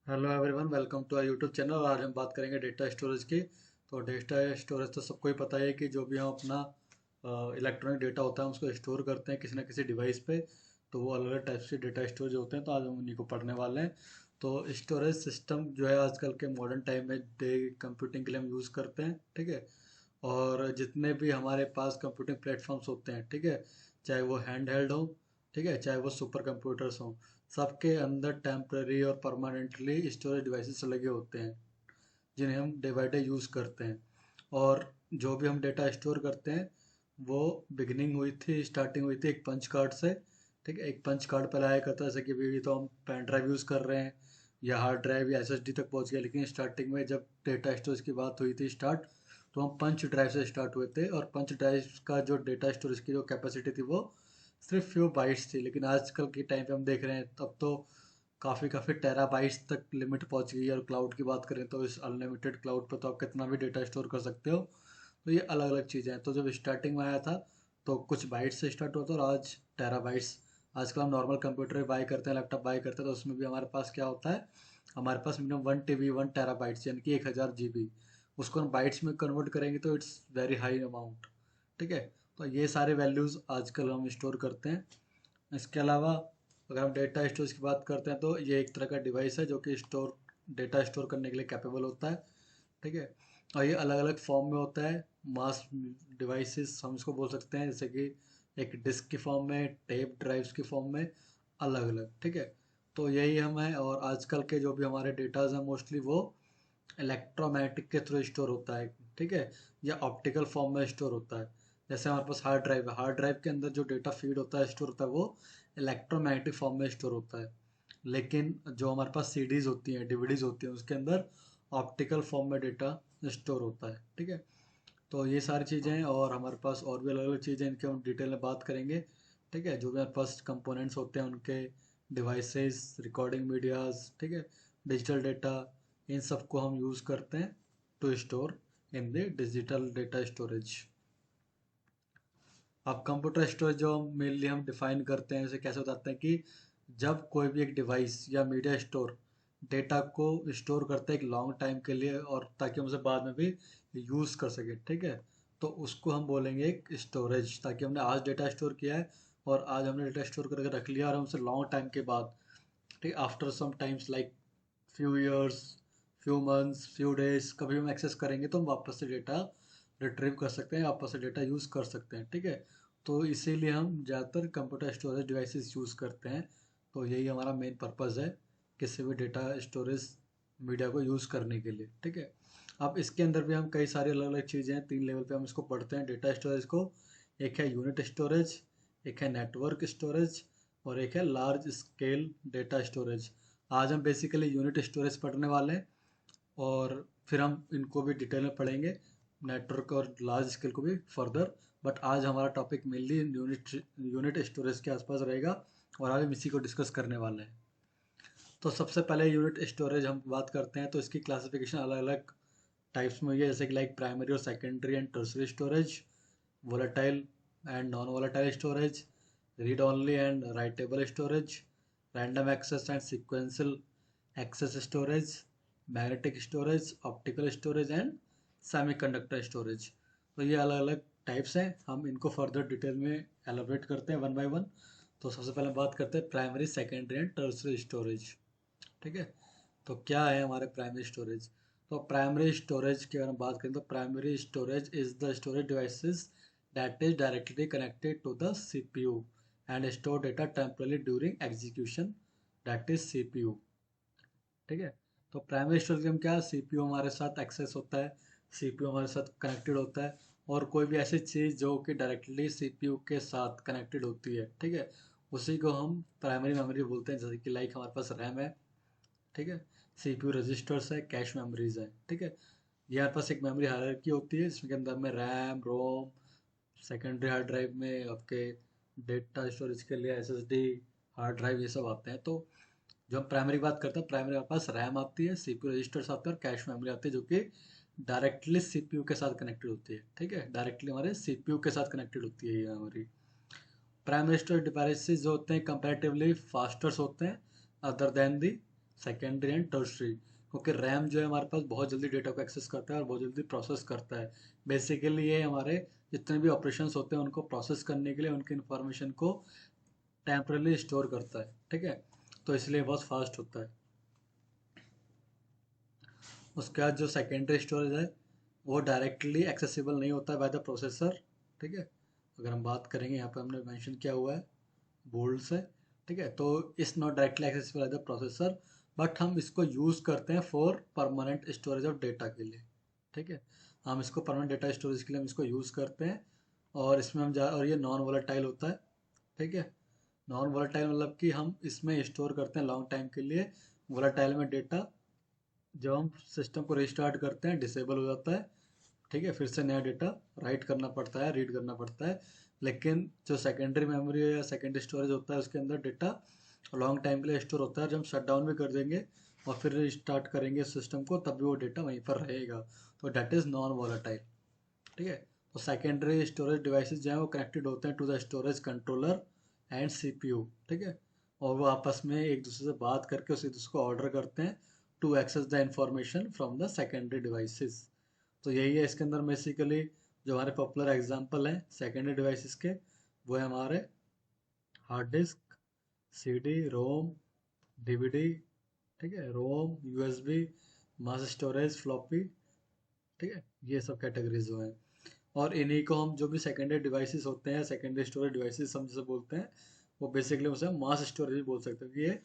Hello everyone, welcome to our YouTube channel. आज हम बात करेंगे डेटा स्टोरेज की। तो डेटा स्टोरेज तो सबको ही पता है कि जो भी हम अपना इलेक्ट्रॉनिक डेटा होता है उसको स्टोर करते हैं किसी ना किसी डिवाइस पे। तो वो अलग अलग टाइप्स के डेटा स्टोरेज होते हैं, तो आज हम उन्हीं को पढ़ने वाले हैं। तो स्टोरेज सिस्टम जो है आजकल के मॉडर्न टाइम में डे कंप्यूटिंग के लिए हम यूज़ करते हैं, ठीक है। और जितने भी हमारे पास कंप्यूटिंग प्लेटफॉर्म्स होते हैं, ठीक है, चाहे वो हैंड हेल्ड हो, ठीक है, चाहे वो सुपर कंप्यूटर्स हों, सबके अंदर टेम्पररी और परमानेंटली स्टोरेज डिवाइसेस लगे होते हैं जिन्हें हम डे बाई डे यूज़ करते हैं। और जो भी हम डेटा स्टोर करते हैं वो बिगिनिंग हुई थी, स्टार्टिंग हुई थी एक पंच कार्ड से, ठीक है। एक पंच कार्ड पहले आया करता है, जैसे कि अभी तो हम पेन ड्राइव यूज़ कर रहे हैं या हार्ड ड्राइव या एसएसडी तक पहुंच गया, लेकिन स्टार्टिंग में जब डेटा स्टोरेज की बात हुई थी स्टार्ट, तो हम पंच ड्राइव से स्टार्ट हुए थे। और पंच ड्राइव का जो डेटा स्टोरेज की जो कैपेसिटी थी वो सिर्फ फ्यू बाइट्स थी, लेकिन आजकल के टाइम पे हम देख रहे हैं तब तो काफ़ी काफ़ी टेराबाइट्स तक लिमिट पहुंच गई है। और क्लाउड की बात करें तो इस अनलिमिटेड क्लाउड पर तो आप कितना भी डेटा स्टोर कर सकते हो। तो ये अलग अलग चीज़ें हैं। तो जब स्टार्टिंग में आया था तो कुछ बाइट्स से स्टार्ट हुआ था, और आज टेराबाइट्स। आजकल हम नॉर्मल कंप्यूटर बाई करते हैं, लैपटॉप बाई करते हैं, तो उसमें भी हमारे पास क्या होता है, हमारे पास मिनिमम 1 TB 1 TB यानी कि 1000 GB। उसको हम बाइट्स में कन्वर्ट करेंगे तो इट्स वेरी हाई अमाउंट, ठीक है। तो ये सारे वैल्यूज़ आजकल हम स्टोर करते हैं। इसके अलावा अगर हम डेटा स्टोरेज की बात करते हैं तो ये एक तरह का डिवाइस है जो कि डेटा स्टोर करने के लिए कैपेबल होता है, ठीक है। और ये अलग अलग फॉर्म में होता है। मास डिवाइसेस हम इसको बोल सकते हैं, जैसे कि एक डिस्क की फॉर्म में, टेप ड्राइव्स की फॉर्म में, अलग अलग, ठीक है। तो यही हम हैं। और आजकल के जो भी हमारे डेटाज हैं मोस्टली वो इलेक्ट्रोमैग्नेटिक के थ्रू स्टोर होता है, ठीक है, या ऑप्टिकल फॉर्म में स्टोर होता है। जैसे हमारे पास हार्ड ड्राइव है, हार्ड ड्राइव के अंदर जो डेटा फीड होता है, स्टोर होता है, वो इलेक्ट्रोमैग्नेटिक फॉर्म में स्टोर होता है। लेकिन जो हमारे पास सीडीज होती हैं, डीवीडीज होती हैं, उसके अंदर ऑप्टिकल फॉर्म में डेटा स्टोर होता है, ठीक है। तो ये सारी चीज़ें हैं, और हमारे पास और भी अलग अलग चीज़ें हैं, इनके हम डिटेल में बात करेंगे, ठीक है। जो भी हमारे पास कंपोनेंट्स होते हैं उनके डिवाइसेस, रिकॉर्डिंग मीडियाज, ठीक है, डिजिटल डेटा, इन सबको हम यूज़ करते हैं to store in the digital data storage. अब कंप्यूटर स्टोरेज जो मेनली हम डिफाइन करते हैं, उसे कैसे बताते हैं कि जब कोई भी एक डिवाइस या मीडिया स्टोर डेटा को स्टोर करता है एक लॉन्ग टाइम के लिए, और ताकि हम उसे बाद में भी यूज़ कर सके, ठीक है। तो उसको हम बोलेंगे एक स्टोरेज, ताकि हमने आज डेटा स्टोर किया है और आज हमने डेटा स्टोर करके रख लिया, और हम उसे लॉन्ग टाइम के बाद, ठीक, after some times like few years, few months, few days, कभी हम एक्सेस करेंगे तो हम वापस से डेटा रिट्रीव कर सकते हैं, वापस से डेटा यूज़ कर सकते हैं, ठीक है। तो इसीलिए हम ज़्यादातर कंप्यूटर स्टोरेज डिवाइसेस यूज़ करते हैं। तो यही हमारा मेन पर्पज़ है किसी भी डेटा स्टोरेज मीडिया को यूज़ करने के लिए, ठीक है। अब इसके अंदर भी हम कई सारी अलग अलग चीज़ें हैं, 3 लेवल पे हम इसको पढ़ते हैं डेटा स्टोरेज को। एक है यूनिट स्टोरेज, एक है नेटवर्क स्टोरेज, और एक है लार्ज स्केल डेटा स्टोरेज। आज हम बेसिकली यूनिट स्टोरेज पढ़ने वाले हैं, और फिर हम इनको भी डिटेल में पढ़ेंगे, नेटवर्क और लार्ज स्केल को भी फर्दर। बट आज हमारा टॉपिक मेनली यूनिट स्टोरेज के आसपास रहेगा, और आज हम इसी को डिस्कस करने वाले हैं। तो सबसे पहले यूनिट स्टोरेज हम बात करते हैं, तो इसकी क्लासिफिकेशन अलग अलग टाइप्स में हुई है, जैसे कि लाइक प्राइमरी और secondary and tertiary storage, volatile and non-volatile storage, read-only and writable storage, random access and sequential access storage, magnetic storage, optical storage and semiconductor storage। तो ये अलग अलग टाइप्स हैं, हम इनको फर्दर डिटेल में एलाबरेट करते हैं वन बाय वन। तो सबसे पहले बात करते हैं primary, secondary and tertiary storage, ठीक है। तो क्या है हमारे प्राइमरी स्टोरेज। तो प्राइमरी स्टोरेज की अगर हम बात करें तो primary storage is the storage devices that is directly connected to the CPU and store data temporarily during execution, that is CPU, ठीक है। तो प्राइमरी स्टोरेज में क्या, सीपीयू हमारे साथ एक्सेस होता है, सीपीयू हमारे साथ कनेक्टेड होता है, और कोई भी ऐसी चीज़ जो कि डायरेक्टली सीपीयू के साथ कनेक्टेड होती है, ठीक है, उसी को हम प्राइमरी मेमोरी बोलते हैं। जैसे कि लाइक हमारे पास रैम है, ठीक है, सीपीयू रजिस्टर्स है, कैश मेमोरीज है, ठीक है। ये हमारे पास एक मेमोरी हायरार्की होती है जिसमें के अंदर में रैम, रोम, सेकेंडरी हार्ड ड्राइव में आपके डेटा स्टोरेज के लिए एसएसडी हार्ड ड्राइव, ये सब आते हैं। तो जो हम प्राइमरी की बात करते हैं, प्राइमरी हमारे पास रैम आती है, सीपीयू रजिस्टर्स आते हैं, और कैश मेमोरी आती है जो कि डायरेक्टली सीपीयू के साथ कनेक्टेड होती है, ठीक है, डायरेक्टली हमारे सीपीयू के साथ कनेक्टेड होती है ये मेमोरी। प्राइमरी स्टोरेज डिवाइसेस जो होते हैं कंपैरेटिवली फास्टर होते हैं other than the secondary and tertiary, क्योंकि रैम जो है हमारे पास बहुत जल्दी डेटा को एक्सेस करता है और बहुत जल्दी प्रोसेस करता है। बेसिकली ये हमारे जितने भी ऑपरेशंस होते हैं उनको प्रोसेस करने के लिए उनकी इंफॉर्मेशन को टेम्परली स्टोर करता है, ठीक है। तो इसलिए बहुत फास्ट होता है। उसके बाद जो सेकेंडरी स्टोरेज है वो डायरेक्टली एक्सेसिबल नहीं होता है बाय द प्रोसेसर, ठीक है। अगर हम बात करेंगे, यहाँ पे हमने मेंशन किया हुआ है बोल्ड से, ठीक है। तो इस not directly accessible by the processor, but हम इसको यूज़ करते हैं for permanent storage of data के लिए, ठीक है। हम इसको परमानेंट डेटा स्टोरेज के लिए हम इसको यूज़ करते हैं। और इसमें और ये नॉन वोलेटाइल होता है, ठीक है। नॉन वोलेटाइल मतलब कि हम इसमें स्टोर करते हैं लॉन्ग टाइम के लिए। वोलेटाइल में डेटा जब हम सिस्टम को रिस्टार्ट करते हैं डिसेबल हो जाता है, ठीक है। फिर से नया डेटा राइट करना पड़ता है, रीड करना पड़ता है। लेकिन जो सेकेंडरी मेमोरी या सेकेंडरी स्टोरेज होता है उसके अंदर डेटा लॉन्ग टाइम के लिए स्टोर होता है। जब हम शट डाउन भी कर देंगे और फिर रिस्टार्ट करेंगे सिस्टम को तब भी वो डेटा वहीं पर रहेगा। तो डेट इज़ नॉन वॉलेटाइल, ठीक है। तो सेकेंडरी स्टोरेज डिवाइसेस जो हैं वो कनेक्टेड होते हैं to the storage controller and CPU, ठीक है। और वो आपस में एक दूसरे से बात करके उसी दूसरे को ऑर्डर करते हैं to access the information from the secondary devices. तो यही है इसके अंदर बेसिकली जो हमारे पॉपुलर एग्जांपल हैं सेकेंडरी डिवाइसेस के, वो है हमारे hard disk, CD, ROM, DVD, ठीक है, ROM, USB, mass storage, floppy, ठीक है। ये सब कैटेगरीज जो हैं। और इन्हीं को हम जो भी सेकेंडरी डिवाइसेस होते हैं, सेकेंडरी स्टोरेज डिवाइसेस हम जिसे बोलते हैं, वो बेसिकली उसे हम मास स्टोरेज भी बोल सकते हैं कि ये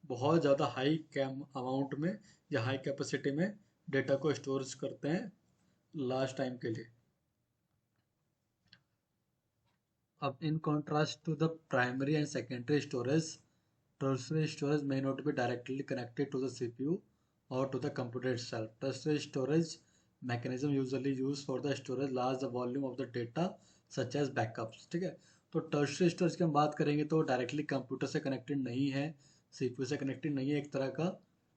बहुत ज़्यादा हाई कैम अमाउंट में या हाई कैपेसिटी में डेटा को स्टोरेज करते हैं लास्ट टाइम के लिए। अब in contrast to the primary and secondary storage, tertiary storage may not be directly connected to the CPU or to the computer itself. Tertiary storage mechanism usually used for the storage large volume of the data such as backups, ठीक है। तो tertiary storage की हम बात करेंगे तो directly computer से connected नहीं है, सीपीयू से कनेक्टेड नहीं है। एक तरह का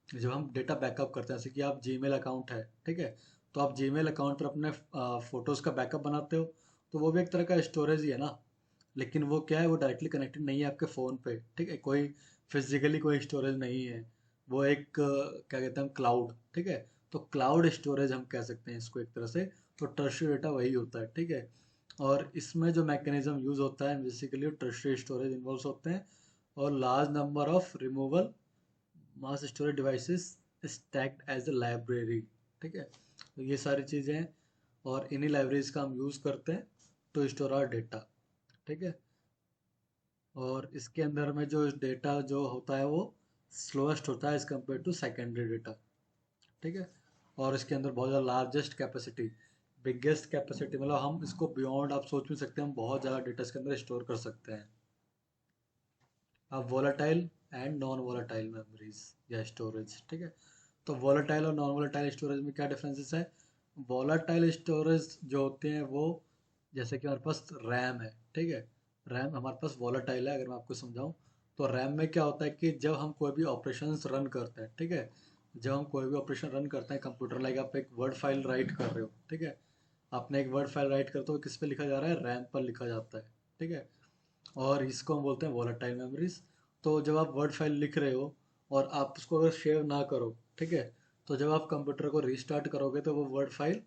जब हम डेटा बैकअप करते हैं, जैसे कि आप जीमेल अकाउंट है, ठीक है। तो आप जीमेल अकाउंट पर अपने फोटोज़ का बैकअप बनाते हो, तो वो भी एक तरह का स्टोरेज ही है ना। लेकिन वो क्या है, वो डायरेक्टली कनेक्टेड नहीं है आपके फ़ोन पे, ठीक है। कोई फिजिकली कोई स्टोरेज नहीं है। वो एक क्या कहते हैं हम, क्लाउड, ठीक है। तो क्लाउड स्टोरेज हम कह सकते हैं इसको एक तरह से। तो टर्शरी डेटा वही होता है, ठीक है। और इसमें जो मैकेनिज्म यूज़ होता है बेसिकली टर्शरी स्टोरेज इन्वॉल्व होते हैं। और large number of removal mass storage devices stacked as a library, ठीक है। तो ये सारी चीज़ें हैं और इन्हीं लाइब्रेरीज का हम यूज़ करते हैं टू स्टोर आवर डेटा, ठीक है। और इसके अंदर में जो डेटा जो होता है वो स्लोएस्ट होता है as compare to secondary data, ठीक है। और इसके अंदर बहुत ज़्यादा लार्जेस्ट कैपेसिटी, बिगेस्ट कैपेसिटी, मतलब हम इसको बियॉन्ड आप सोच भी सकते हैं, हम बहुत ज़्यादा डेटा इसके अंदर स्टोर कर सकते हैं। अब volatile and non volatile memories या स्टोरेज, ठीक है। तो वोलेटाइल और नॉन वोलेटाइल स्टोरेज में क्या डिफरेंसेस है। वोलेटाइल स्टोरेज जो होते हैं वो, जैसे कि हमारे पास रैम है, ठीक है। रैम हमारे पास वोलेटाइल है। अगर मैं आपको समझाऊं तो रैम में क्या होता है कि जब हम कोई भी ऑपरेशंस रन करते हैं, ठीक है, जब हम कोई भी ऑपरेशन रन करते हैं कंप्यूटर, लाइक आप एक वर्ड फाइल राइट कर रहे हो, ठीक है। आपने एक वर्ड फाइल राइट करते हो, किस पे लिखा जा रहा है, रैम पर लिखा जाता है, ठीक है। और इसको हम बोलते हैं वॉलेटाइल मेमोरीज। तो जब आप वर्ड फाइल लिख रहे हो और आप उसको अगर शेयर ना करो, ठीक है, तो जब आप कंप्यूटर को रीस्टार्ट करोगे तो वो वर्ड फाइल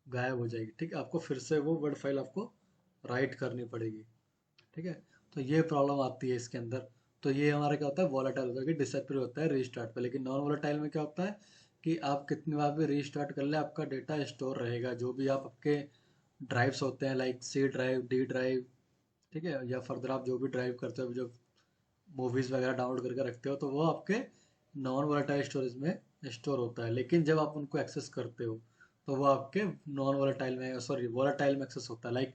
गायब हो जाएगी, ठीक है। आपको फिर से वो वर्ड फाइल आपको राइट करनी पड़ेगी, ठीक है। तो ये प्रॉब्लम आती है इसके अंदर। तो ये हमारा क्या होता है, वॉलेटाइल होता है कि डिसअपीयर होता है रीस्टार्ट पे। लेकिन नॉन वॉलेटाइल में क्या होता है कि आप कितनी बार भी रीस्टार्ट कर ले आपका डेटा स्टोर रहेगा। जो भी आप आपके ड्राइव्स होते हैं like C drive, D drive, ठीक है, या फर्दर आप जो भी ड्राइव करते हो, जो मूवीज़ वगैरह डाउनलोड करके रखते हो, तो वो आपके नॉन वोलेटाइल स्टोरेज में स्टोर होता है। लेकिन जब आप उनको एक्सेस करते हो तो वो आपके नॉन वोलेटाइल में, सॉरी, वोलेटाइल में एक्सेस होता है। लाइक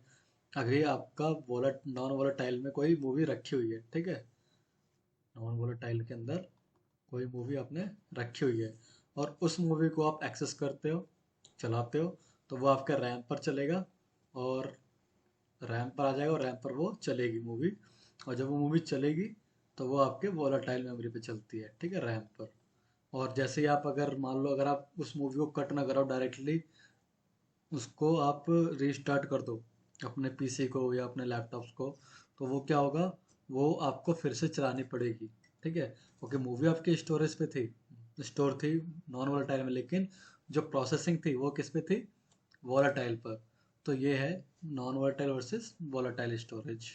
अगर आपका वॉलेट नॉन वोलेटाइल में कोई मूवी रखी हुई है, ठीक है, नॉन वोलेटाइल के अंदर कोई मूवी आपने रखी हुई है और उस मूवी को आप एक्सेस करते हो, चलाते हो, तो वो आपके रैम पर चलेगा और रैम पर आ जाएगा और रैम पर वो चलेगी मूवी। और जब वो मूवी चलेगी तो वो आपके वोलाटाइल मेमोरी पे चलती है, ठीक है, रैम पर। और जैसे ही आप अगर मान लो अगर आप उस मूवी को कट ना कराओ, डायरेक्टली उसको आप रीस्टार्ट कर दो अपने पीसी को या अपने लैपटॉप्स को, तो वो क्या होगा, वो आपको फिर से चलानी पड़ेगी। ठीक है, ओके, मूवी आपकी स्टोरेज पे थी, स्टोर थी नॉन वोलेटाइल में, लेकिन जो प्रोसेसिंग थी वो किस पे थी, वोलेटाइल पर। तो ये है non volatile versus volatile storage.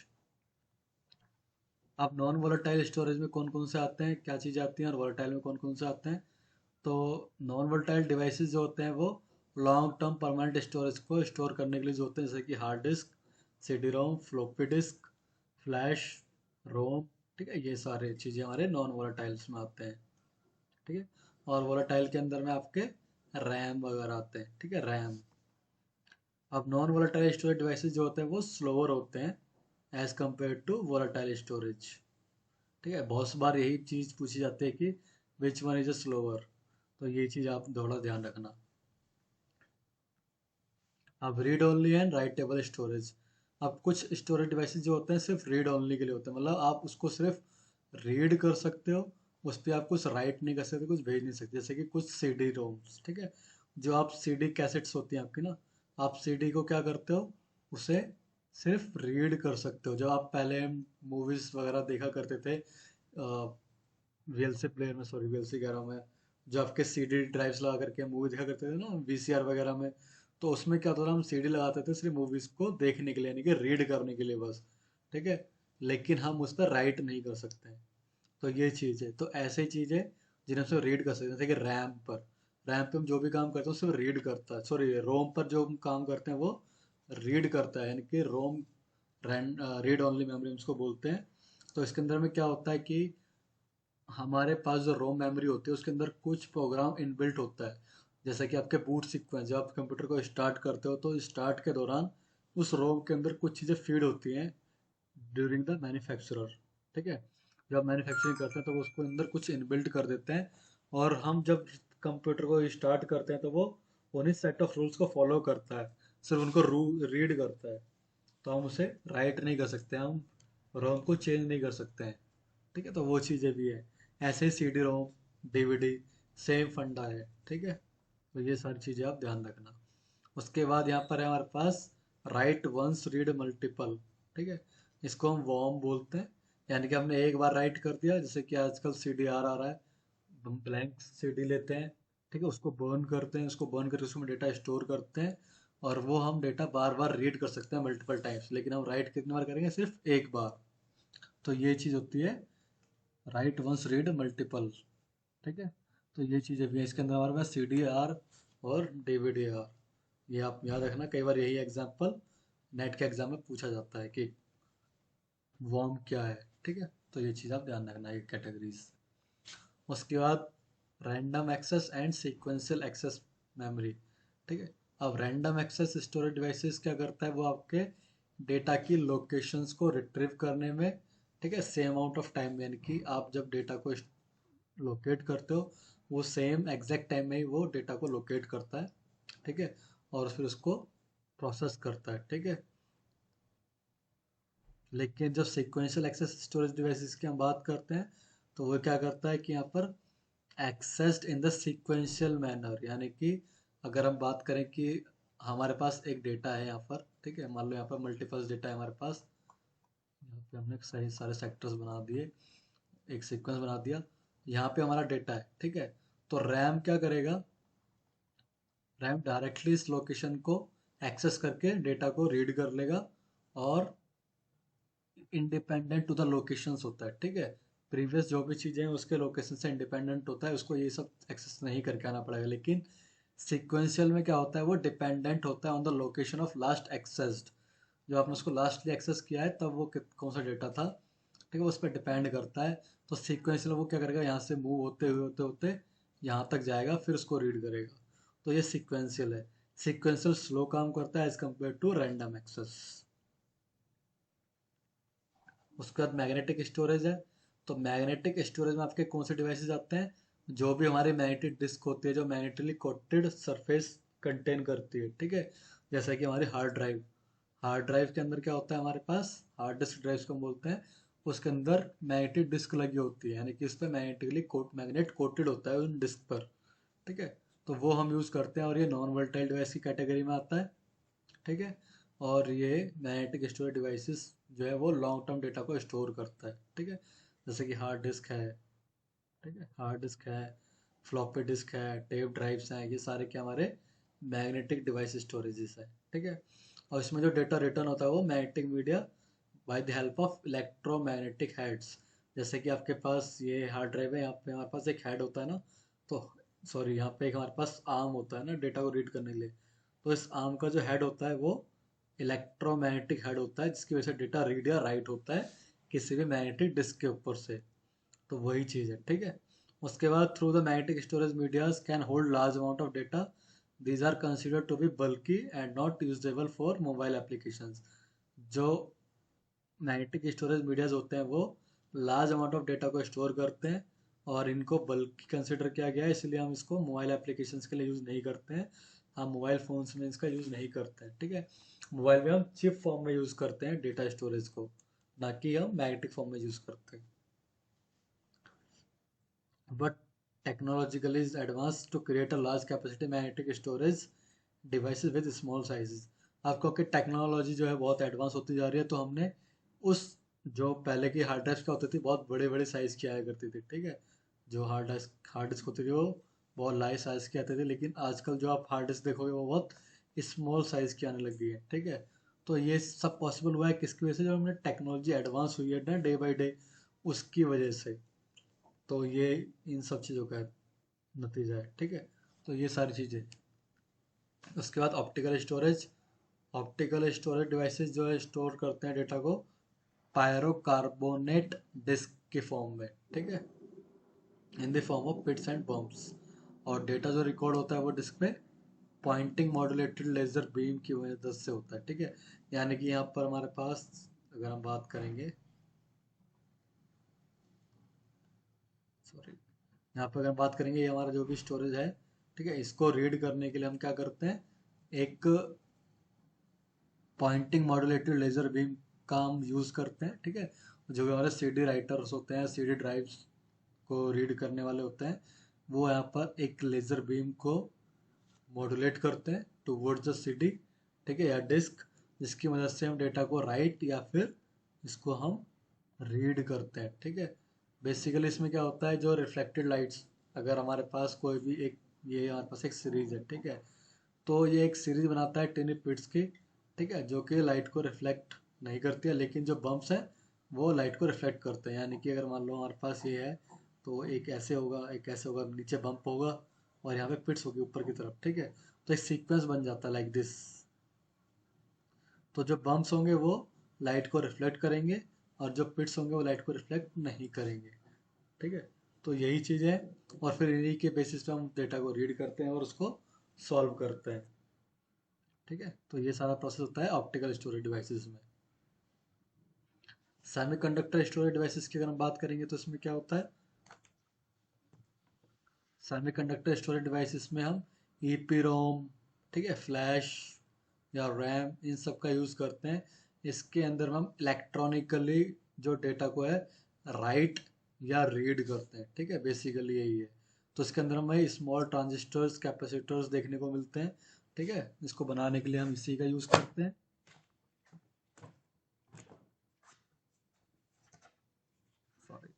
अब नॉन वोलेटाइल स्टोरेज में कौन कौन से आते हैं, क्या चीज़ें आती हैं, और वोलेटाइल में कौन कौन से आते हैं। तो नॉन वोलेटाइल डिवाइसेस जो होते हैं वो लॉन्ग टर्म परमानेंट स्टोरेज को स्टोर करने के लिए जो होते हैं, जैसे कि hard disk, C D ROM, floppy disk, flash, ROM. ठीक है, ये सारे चीज़ें हमारे नॉन वोलेटाइल्स में आते हैं। ठीक है, और वोलेटाइल के अंदर में आपके रैम वगैरह आते हैं। ठीक है, रैम। अब नॉन वोलेटाइल स्टोरेज डिवाइसेस जो होते हैं वो स्लोअर होते हैं as compare to volatile storage. ठीक है, बहुत बार यही चीज़ पूछी जाती है कि विच वन इज स्लोअर। तो ये चीज़ आप थोड़ा ध्यान रखना। अब read only and writable storage. अब कुछ स्टोरेज डिवाइसेस जो होते हैं सिर्फ रीड ओनली के लिए होते हैं, मतलब आप उसको सिर्फ रीड कर सकते हो, उस पर आप कुछ राइट नहीं कर सकते, कुछ भेज नहीं सकते, जैसे कि कुछ सी डी रोम्स। ठीक है, जो आप सी डी कैसेट्स होती हैं आपकी ना, आप सी डी को क्या करते हो, उसे सिर्फ रीड कर सकते हो। जब आप पहले मूवीज़ वगैरह देखा करते थे वीएलसी प्लेयर में, सॉरी वीएलसी कह रहा हूँ मैं, जो आपके सीडी ड्राइव्स लगा करके मूवी देखा करते थे ना वीसीआर वगैरह में, तो उसमें क्या होता था, हम सीडी लगाते थे सिर्फ मूवीज को देखने के लिए, यानी कि रीड करने के लिए बस। ठीक है, लेकिन हम उस पर राइट नहीं कर सकते हैं। तो ये चीज़ है, तो ऐसे चीज़ है जिन्हें हम रीड कर सकते हैं, जैसे कि रैम पे हम जो भी काम करते हैं सिर्फ रीड करता है, सॉरी रोम पर जो हम काम करते हैं वो रीड करता है, यानी कि रोम रीड ओनली मेमोरी हम उसको बोलते हैं। तो इसके अंदर में क्या होता है कि हमारे पास जो रोम मेमोरी होती है उसके अंदर कुछ प्रोग्राम इनबिल्ट होता है, जैसे कि आपके बूट सीक्वेंस, जब आप कंप्यूटर को स्टार्ट करते हो तो स्टार्ट के दौरान उस रोम के अंदर कुछ चीज़ें फीड होती हैं ड्यूरिंग द मैन्युफैक्चरर। ठीक है, जब आप मैन्युफैक्चरिंग करते हैं तो वो उसको अंदर कुछ इनबिल्ट कर देते हैं, और हम जब कंप्यूटर को स्टार्ट करते हैं तो वो उन्हीं सेट ऑफ रूल्स को फॉलो करता है, सिर्फ उनको रीड करता है। तो हम उसे राइट नहीं कर सकते, हम रोम को चेंज नहीं कर सकते हैं। ठीक है, तो वो चीज़ें भी है। ऐसे ही C D ROM, DVD, same फंडा है। ठीक है, तो ये सारी चीज़ें आप ध्यान रखना। उसके बाद यहाँ पर है हमारे पास राइट वंस रीड मल्टीपल। ठीक है, इसको हम वॉर्म बोलते हैं, यानी कि हमने एक बार राइट कर दिया, जैसे कि आजकल सी डी आर आ रहा है, हम ब्लैंक सी डी लेते हैं। ठीक है, उसको बर्न करते हैं, उसको बर्न करके उसमें डेटा स्टोर करते हैं, और वो हम डेटा बार बार रीड कर सकते हैं मल्टीपल टाइम्स, लेकिन हम राइट कितनी बार करेंगे, सिर्फ एक बार। तो ये चीज़ होती है राइट वंस रीड मल्टीपल। ठीक है, तो ये चीज़ें भी है इसके अंदर हमारे पास सी डी आर और डीवीडी आर। ये आप याद रखना, कई बार यही एग्जाम्पल नेट के एग्जाम में पूछा जाता है कि वॉर्म क्या है। ठीक है, तो ये चीज़ आप ध्यान रखना, ये कैटेगरीज। उसके बाद random access and sequential access memory. ठीक है, अब रैंडम एक्सेस स्टोरेज डिवाइसेस क्या करता है, वो आपके डेटा की लोकेशंस को रिट्रीव करने में, ठीक है, सेम अमाउंट ऑफ टाइम में, यानी कि आप जब डेटा को लोकेट करते हो वो सेम एग्जैक्ट टाइम में ही वो डेटा को लोकेट करता है। ठीक है, और फिर उसको प्रोसेस करता है। ठीक है, लेकिन जब सीक्वेंशियल एक्सेस स्टोरेज डिवाइसेस की हम बात करते हैं तो वो क्या करता है कि यहाँ पर accessed in the sequential manner, यानी कि अगर हम बात करें कि हमारे पास एक डेटा है यहाँ पर, ठीक है, मान लो यहाँ पर मल्टीपल डेटा है हमारे पास, यहाँ पे हमने सही सारे सेक्टर्स बना दिए, एक सीक्वेंस बना दिया, यहाँ पे हमारा डेटा है। ठीक है, तो रैम क्या करेगा, रैम डायरेक्टली इस लोकेशन को एक्सेस करके डेटा को रीड कर लेगा, और इंडिपेंडेंट टू द लोकेशंस होता है। ठीक है, प्रीवियस जो भी चीज़ें हैं उसके लोकेशन से इंडिपेंडेंट होता है, उसको ये सब एक्सेस नहीं करके आना पड़ेगा। लेकिन सीक्वेंशियल में क्या होता है, वो डिपेंडेंट होता है on the location of last accessed. जो आपने उसको लास्टली एक्सेस किया है तब वो कौन सा डेटा था, ठीक है, उस पर डिपेंड करता है। तो सीक्वेंशियल वो क्या करेगा, यहाँ से मूव होते हुए होते होते यहाँ तक जाएगा, फिर उसको रीड करेगा। तो ये सीक्वेंशियल है। सीक्वेंशियल स्लो काम करता है as compare to random access. उसके बाद मैग्नेटिक स्टोरेज है। तो मैग्नेटिक स्टोरेज में आपके कौन से डिवाइसेस आते हैं, जो भी हमारी मैग्नेटिक डिस्क होती है, जो मैग्नेटिकली कोटेड सरफेस कंटेन करती है। ठीक है, जैसा कि हमारी हार्ड ड्राइव, हार्ड ड्राइव के अंदर क्या होता है हमारे पास, हार्ड डिस्क ड्राइव को हम बोलते हैं, उसके अंदर मैग्नेटिक डिस्क लगी होती है, यानी कि इस पर मैग्नेटिकली मैग्नेट कोटेड होता है उन डिस्क पर। ठीक है, तो वो हम यूज़ करते हैं, और ये नॉन वोलेटाइल डिवाइस की कैटेगरी में आता है। ठीक है, और ये मैग्नेटिक स्टोरेज डिवाइसेस जो है वो लॉन्ग टर्म डेटा को स्टोर करता है, ठीक है। जैसे कि हार्ड डिस्क है, ठीक है, हार्ड डिस्क है, फ्लॉपी डिस्क है, टेप ड्राइव्स हैं, ये सारे क्या हमारे मैग्नेटिक डिवाइस स्टोरेजेस है, ठीक है। और इसमें जो डेटा रिटर्न होता है वो magnetic media by the help of electromagnetic heads. जैसे कि आपके पास ये हार्ड ड्राइव है, यहाँ पे हमारे पास एक हेड होता है ना, तो सॉरी यहाँ पे एक हमारे पास आर्म होता है ना डेटा को रीड करने के लिए। तो इस आर्म का जो हेड होता है वो इलेक्ट्रोमैग्नेटिक हेड होता है, जिसकी वजह से डेटा रीड या राइट होता है किसी भी मैग्नेटिक डिस्क के ऊपर से। तो वही चीज़ है, ठीक है। उसके बाद through the magnetic storage medias can hold large amount of data. These are considered to be bulky and not usable for mobile applications. जो मैग्नेटिक स्टोरेज मीडियाज होते हैं वो लार्ज अमाउंट ऑफ डेटा को स्टोर करते हैं, और इनको बल्कि कंसिडर किया गया है, इसलिए हम इसको मोबाइल एप्लीकेशंस के लिए यूज़ नहीं करते हैं। हम मोबाइल फ़ोन्स में इसका यूज़ नहीं करते हैं, ठीक है। मोबाइल में हम चिप फॉर्म में यूज़ करते हैं डेटा स्टोरेज को, ना कि हम मैग्नेटिक फॉर्म में यूज़ करते हैं। But technologically is advanced to create a large capacity magnetic storage devices with small sizes। आपको कि टेक्नोलॉजी जो है बहुत एडवांस होती जा रही है, तो हमने उस जो पहले की हार्ड डिस्क क्या होती थी बहुत बड़े बड़े साइज़ की आया करती थी, ठीक है। जो हार्ड डिस्क होती थी वो बहुत लाइट साइज़ की आती थी, लेकिन आजकल जो आप हार्ड डिस्क देखोगे वो बहुत स्मॉल साइज़ की आने लग गई है, ठीक है। तो ये सब पॉसिबल हुआ है किसकी वजह से, जो हमने टेक्नोलॉजी एडवांस हुई है ना डे बाई डे, उसकी वजह से। तो ये इन सब चीज़ों का नतीजा है, ठीक है। तो ये सारी चीज़ें। उसके बाद optical storage. Optical storage devices जो है स्टोर करते हैं डेटा को पायरोकार्बोनेट डिस्क के फॉर्म में, ठीक है, in the form of pits and bumps. और डेटा जो रिकॉर्ड होता है वो डिस्क पे पॉइंटिंग मॉड्यूलेटेड लेजर बीम की मदद से होता है, ठीक है। यानी कि यहाँ पर हमारे पास अगर हम बात करेंगे, सॉरी, यहाँ पर अगर बात करेंगे, ये हमारा जो भी स्टोरेज है, ठीक है, इसको रीड करने के लिए हम क्या करते हैं, एक पॉइंटिंग मॉड्यूलेटेड लेजर बीम का हम यूज़ करते हैं, ठीक है। जो भी हमारे सीडी राइटर्स होते हैं, सीडी ड्राइव्स को रीड करने वाले होते हैं, वो यहाँ पर एक लेजर बीम को मॉड्यूलेट करते हैं टूवर्ड्स द सीडी, ठीक है, या डिस्क, जिसकी मदद से हम डेटा को राइट या फिर इसको हम रीड करते हैं, ठीक है। बेसिकली इसमें क्या होता है, जो रिफ्लेक्टेड लाइट्स, अगर हमारे पास कोई भी एक, ये हमारे पास एक सीरीज है, ठीक है, तो ये एक सीरीज बनाता है 10 पिट्स की, ठीक है, जो कि लाइट को रिफ्लेक्ट नहीं करती है, लेकिन जो बम्प्स हैं वो लाइट को रिफ्लेक्ट करते हैं। यानी कि अगर मान लो हमारे पास ये है, तो एक ऐसे होगा, एक ऐसे होगा, नीचे बम्प होगा और यहाँ पे पिट्स होगी ऊपर की तरफ, ठीक है। तो एक सीक्वेंस बन जाता है लाइक दिस। तो जो बम्प्स होंगे वो लाइट को रिफ्लेक्ट करेंगे, और जो पिट्स होंगे वो लाइट को रिफ्लेक्ट नहीं करेंगे, ठीक है। तो यही चीज़ है, और फिर इन्हीं के बेसिस पे हम डेटा को रीड करते हैं और उसको सॉल्व करते हैं, ठीक है। तो ये सारा प्रोसेस होता है ऑप्टिकल स्टोरेज डिवाइसेस में। सेमीकंडक्टर स्टोरेज डिवाइसेस की अगर हम बात करेंगे तो इसमें क्या होता है, सेमीकंडक्टर स्टोरेज डिवाइसेस में हम ईपीरोम, ठीक है, फ्लैश या रैम, इन सब का यूज़ करते हैं। इसके अंदर हम इलेक्ट्रॉनिकली जो डेटा को है राइट या रीड करते हैं, ठीक है, बेसिकली यही है। तो इसके अंदर हमें स्मॉल ट्रांजिस्टर्स, कैपेसिटर्स देखने को मिलते हैं, ठीक है। इसको बनाने के लिए हम इसी का यूज़ करते हैं, सॉरी।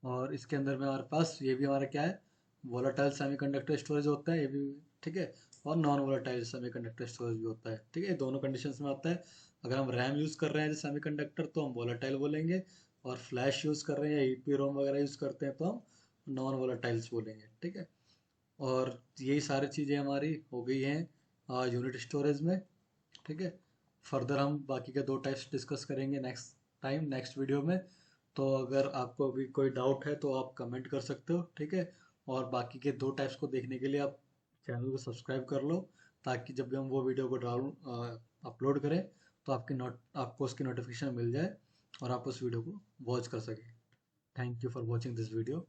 और इसके अंदर में हमारे पास ये भी हमारा क्या है, वोलाटाइल सेमीकंडक्टर स्टोरेज होता है ये भी, ठीक है। और नॉन वोलाटाइल सेमीकंडक्टर स्टोरेज भी होता है, ठीक है, दोनों कंडीशंस में आता है। अगर हम रैम यूज़ कर रहे हैं सेमीकंडक्टर तो हम वोलाटाइल बोलेंगे, और फ्लैश यूज़ कर रहे हैं या ईपी रोम वगैरह यूज़ करते हैं तो हम नॉन वोलाटाइल्स बोलेंगे, ठीक है। और यही सारी चीज़ें हमारी हो गई हैं यूनिट स्टोरेज में, ठीक है। फर्दर हम बाकी के दो टाइप्स डिस्कस करेंगे नेक्स्ट टाइम, नेक्स्ट वीडियो में। तो अगर आपको भी कोई डाउट है तो आप कमेंट कर सकते हो, ठीक है। और बाकी के दो टाइप्स को देखने के लिए आप चैनल को सब्सक्राइब कर लो, ताकि जब भी हम वो वीडियो को अपलोड करें तो आपको उसकी नोटिफिकेशन मिल जाए और आप उस वीडियो को वॉच कर सकें। Thank you for watching this video.